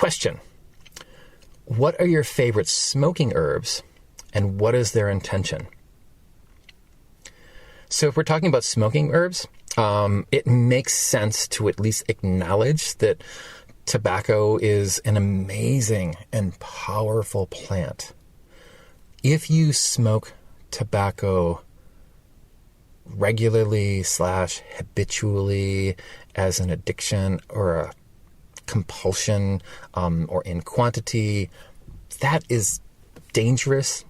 question: what are your favorite smoking herbs, and what is their intention? So if we're talking about smoking herbs, it makes sense to at least acknowledge that tobacco is an amazing and powerful plant. If you smoke tobacco regularly / habitually as an addiction or a compulsion, or in quantity, that is dangerous,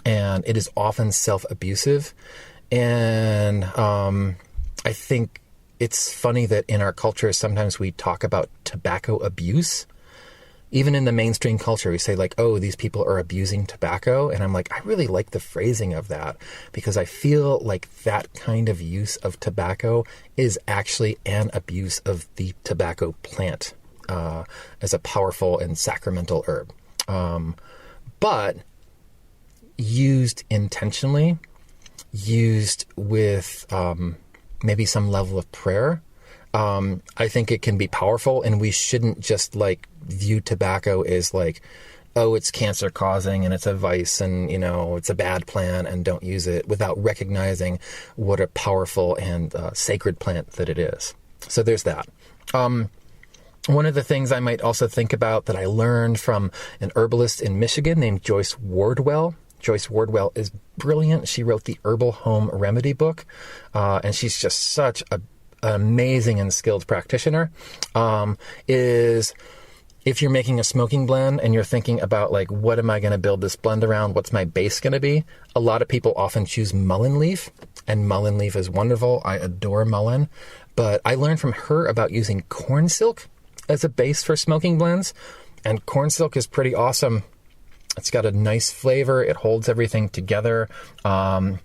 and it is often self-abusive. And I think it's funny that in our culture, sometimes we talk about tobacco abuse. Even in the mainstream culture, we say like, oh, these people are abusing tobacco. And I'm like, I really like the phrasing of that, because I feel like that kind of use of tobacco is actually an abuse of the tobacco plant as a powerful and sacramental herb. But used intentionally, used with maybe some level of prayer, I think it can be powerful, and we shouldn't just like view tobacco as like, oh, it's cancer causing and it's a vice and, it's a bad plant and don't use it, without recognizing what a powerful and sacred plant that it is. So there's that. One of the things I might also think about that I learned from an herbalist in Michigan named Joyce Wardwell. Joyce Wardwell is brilliant. She wrote the Herbal Home Remedy book, and she's just such an amazing and skilled practitioner. Is if you're making a smoking blend and you're thinking about like, what am I going to build this blend around? What's my base going to be? A lot of people often choose mullein leaf, and mullein leaf is wonderful. I adore mullein, but I learned from her about using corn silk as a base for smoking blends, and corn silk is pretty awesome. It's got a nice flavor. It holds everything together. And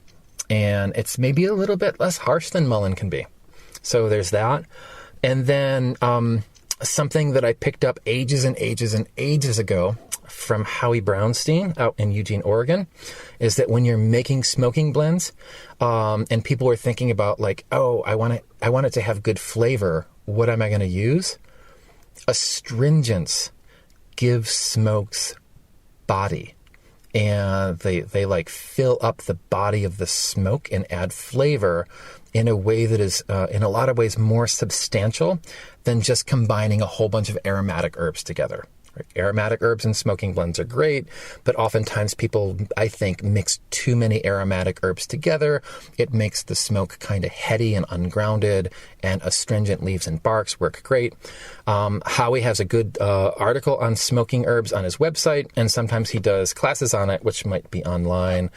it's maybe a little bit less harsh than mullein can be. So there's that. And then something that I picked up ages and ages and ages ago from Howie Brownstein out in Eugene, Oregon, is that when you're making smoking blends, and people are thinking about like, oh, I want it to have good flavor, what am I going to use? Astringents give smokes body, and they like fill up the body of the smoke and add flavor in a way that is in a lot of ways more substantial than just combining a whole bunch of aromatic herbs together. Aromatic herbs and smoking blends are great, but oftentimes people, I think, mix too many aromatic herbs together. It makes the smoke kind of heady and ungrounded, and astringent leaves and barks work great. Howie has a good article on smoking herbs on his website, and sometimes he does classes on it, which might be online.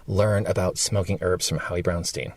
Learn about smoking herbs from Howie Brownstein.